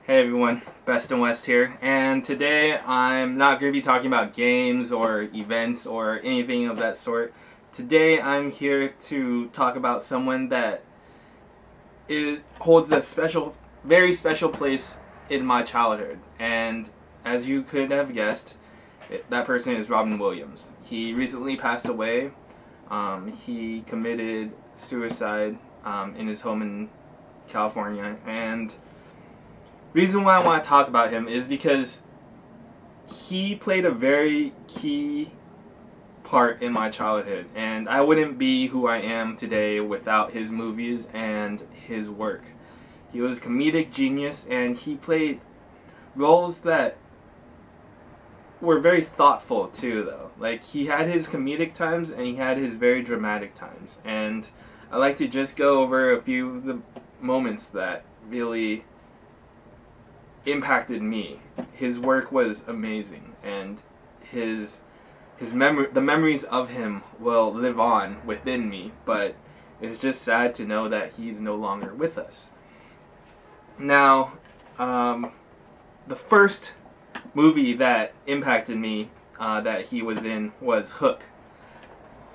Hey everyone, Best and West here, and today I'm not going to be talking about games or events or anything of that sort. Today I'm here to talk about someone that holds a very special place in my childhood, and as you could have guessed, that person is Robin Williams. He recently passed away. He committed suicide in his home in California, and reason why I want to talk about him is because he played a very key part in my childhood, and I wouldn't be who I am today without his movies and his work. He was a comedic genius, and he played roles that were very thoughtful too, though. Like, he had his comedic times and he had his very dramatic times, and I like to just go over a few of the moments that really impacted me. His work was amazing, and the memories of him will live on within me, but it's just sad to know that he's no longer with us. Now, the first movie that impacted me that he was in was Hook.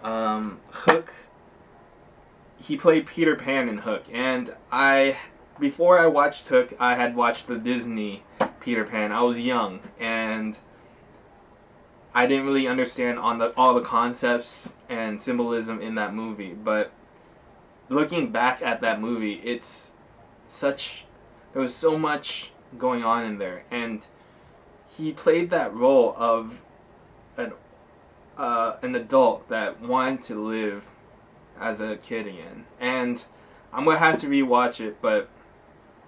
Hook, he played Peter Pan in Hook, and before I watched Hook, I had watched the Disney Peter Pan. I was young, and I didn't really understand all the concepts and symbolism in that movie. But looking back at that movie, there was so much going on in there, and he played that role of an adult that wanted to live as a kid again. And I'm gonna have to rewatch it, but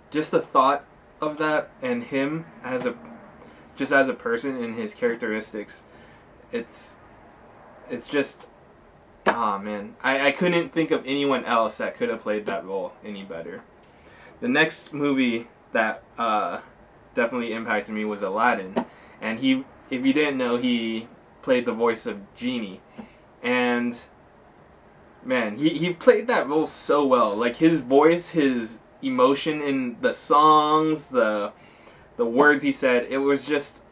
just the thought of that and him as a person and his characteristics, it's just, ah man, I couldn't think of anyone else that could have played that role any better. The next movie that definitely impacted me was Aladdin, and if you didn't know, he played the voice of Genie, and man, he played that role so well. Like, his voice, his emotion in the songs, the words he said, it was just,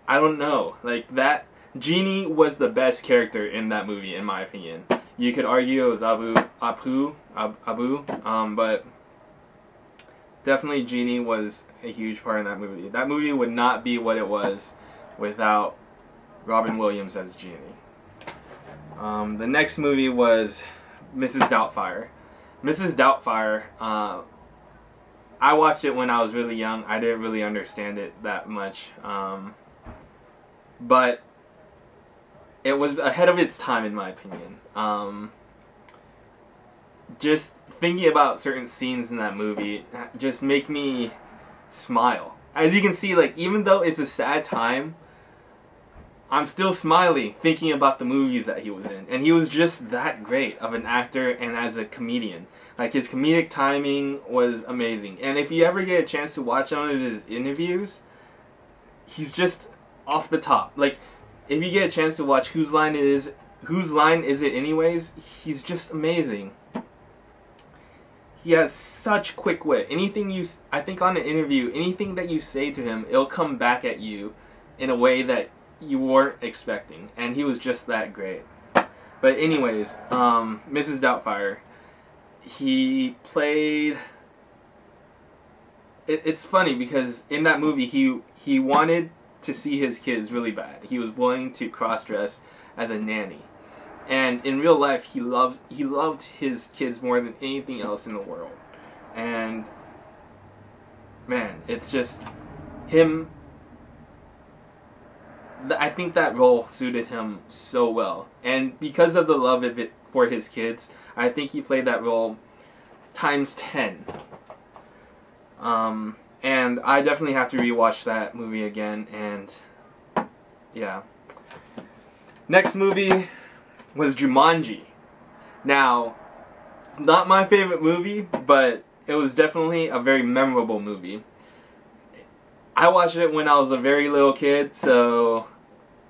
I don't know, like, that Genie was the best character in that movie, in my opinion. You could argue it was Abu, but definitely Genie was a huge part in that movie. That movie would not be what it was without Robin Williams as Genie. The next movie was Mrs. Doubtfire. Mrs. Doubtfire, I watched it when I was really young. I didn't really understand it that much, but it was ahead of its time, in my opinion. Just thinking about certain scenes in that movie just make me smile. As you can see, like, even though it's a sad time, I'm still smiling thinking about the movies that he was in. And he was just that great of an actor and as a comedian. Like, his comedic timing was amazing. And if you ever get a chance to watch some of his interviews, he's just off the top. Like, if you get a chance to watch Whose Line Is It Anyways, he's just amazing. He has such quick wit. I think on an interview, anything that you say to him, it'll come back at you in a way that you weren't expecting, and he was just that great. But anyways, Mrs. Doubtfire, he played, it's funny because in that movie he wanted to see his kids really bad. He was willing to cross-dress as a nanny, and in real life he loved his kids more than anything else in the world. And man, it's just him. I think that role suited him so well, and because of the love of it for his kids, I think he played that role times 10. And I definitely have to rewatch that movie again, and yeah. Next movie was Jumanji. Now, it's not my favorite movie, but it was definitely a very memorable movie. I watched it when I was a very little kid, so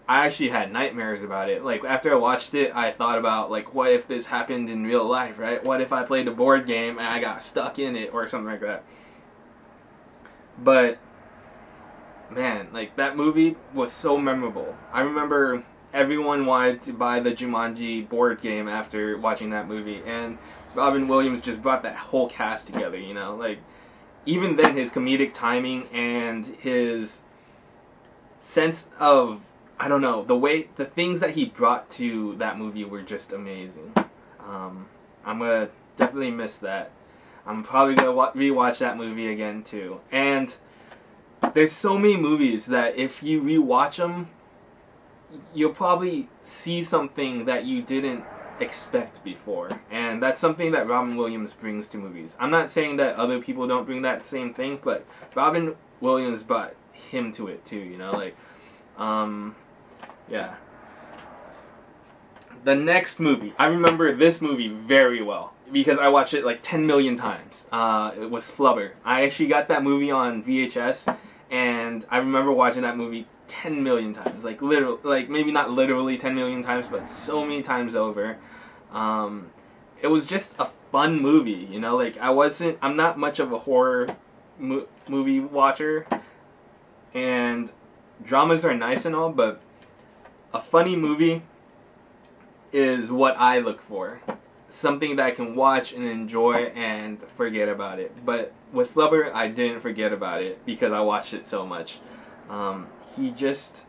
I actually had nightmares about it. Like, after I watched it, I thought about, like, what if this happened in real life, right? What if I played a board game and I got stuck in it or something like that? But man, like, that movie was so memorable. I remember everyone wanted to buy the Jumanji board game after watching that movie, and Robin Williams just brought that whole cast together, you know? Like, even then, his comedic timing and his sense of, I don't know, the things that he brought to that movie were just amazing. I'm gonna definitely miss that. I'm probably gonna rewatch that movie again too. And there's so many movies that if you rewatch them, you'll probably see something that you didn't expect before. And that's something that Robin Williams brings to movies. I'm not saying that other people don't bring that same thing, but Robin Williams brought him to it too, you know? Like, yeah. The next movie, I remember this movie very well because I watched it like 10 million times. It was Flubber. I actually got that movie on VHS, and I remember watching that movie 10 million times. Like, literally, like, maybe not literally 10 million times, but so many times over. It was just a fun movie, you know? Like, I'm not much of a horror movie watcher, and dramas are nice and all, but a funny movie is what I look for. Something that I can watch and enjoy and forget about it. But with Flubber, I didn't forget about it because I watched it so much. He just,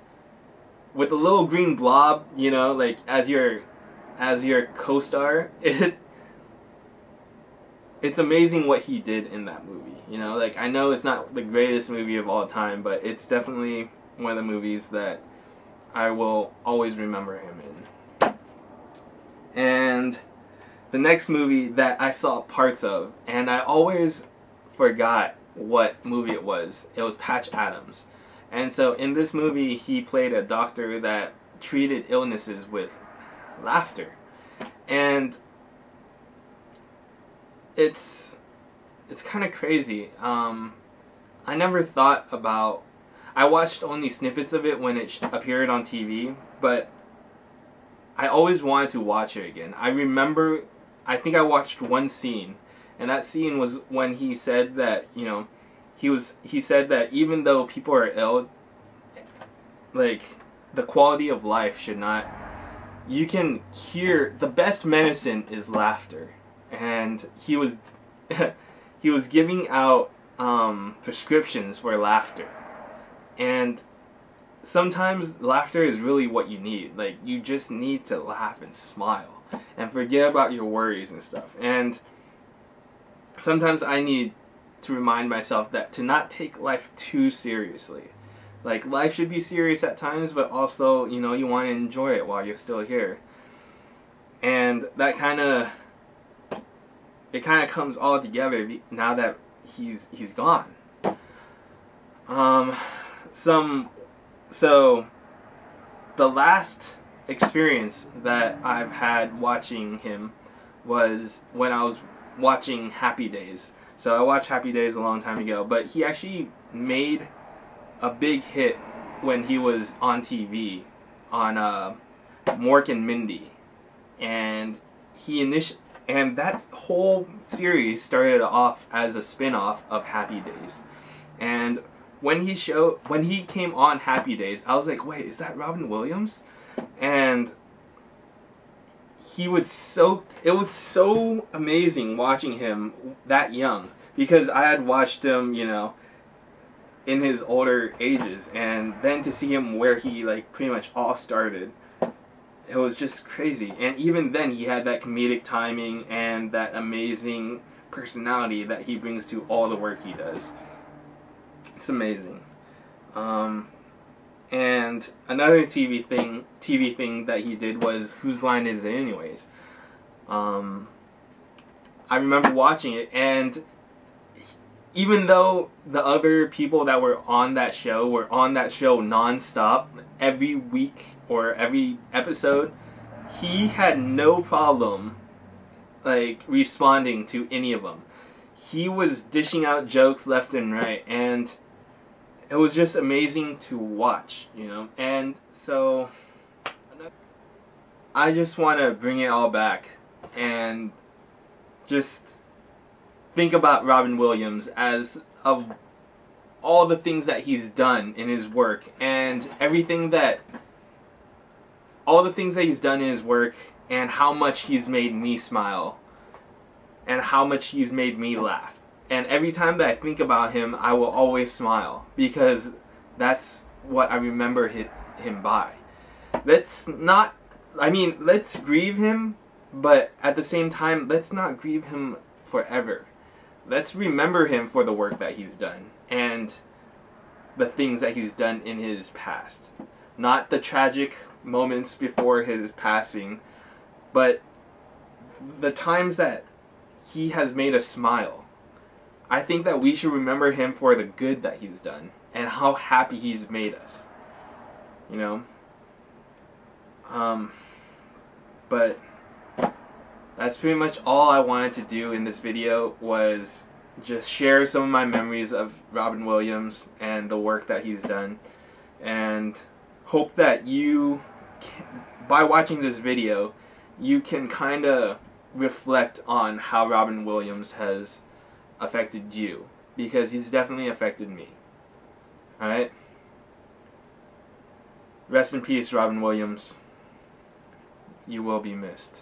with the little green blob, you know, like, as your co-star, it's amazing what he did in that movie, you know? Like, I know it's not the greatest movie of all time, but it's definitely one of the movies that I will always remember him in. And the next movie that I saw parts of, and I always forgot what movie it was Patch Adams. And so in this movie, he played a doctor that treated illnesses with laughter. And it's kind of crazy. I never thought about... I watched only snippets of it when it appeared on TV, but I always wanted to watch it again. I remember, I think I watched one scene, and that scene was when he said that, you know, he said that even though people are ill, like, the quality of life should not, you can cure, the best medicine is laughter. And he was he was giving out prescriptions for laughter. And sometimes laughter is really what you need. Like, you just need to laugh and smile and forget about your worries and stuff. And sometimes I need to remind myself that to not take life too seriously. Like, life should be serious at times, but also, you know, you want to enjoy it while you're still here. And that it kind of comes all together now that he's gone. So the last experience that I've had watching him was when I was watching Happy Days. So I watched Happy Days a long time ago, but he actually made a big hit when he was on TV on Mork and Mindy, and and that whole series started off as a spin-off of Happy Days. And when he came on Happy Days, I was like, wait, is that Robin Williams? And it was so amazing watching him that young, because I had watched him, you know, in his older ages, and then to see him where he, like, pretty much all started, it was just crazy. And even then, he had that comedic timing and that amazing personality that he brings to all the work he does. It's amazing. And another TV thing that he did was Whose Line Is It Anyways? I remember watching it, and even though the other people that were on that show non-stop every week or every episode, he had no problem, like, responding to any of them. He was dishing out jokes left and right, and it was just amazing to watch, you know. And so I just want to bring it all back and just think about Robin Williams as all the things that he's done in his work, and all the things that he's done in his work, and how much he's made me smile, and how much he's made me laugh. And every time that I think about him, I will always smile, because that's what I remember him by. Let's grieve him, but at the same time, let's not grieve him forever. Let's remember him for the work that he's done, and the things that he's done in his past. Not the tragic moments before his passing, but the times that he has made us smile. I think that we should remember him for the good that he's done, and how happy he's made us. You know? But that's pretty much all I wanted to do in this video, was just share some of my memories of Robin Williams and the work that he's done, and hope that you, by watching this video, you can kind of reflect on how Robin Williams has affected you, because he's definitely affected me. Alright? Rest in peace, Robin Williams. You will be missed.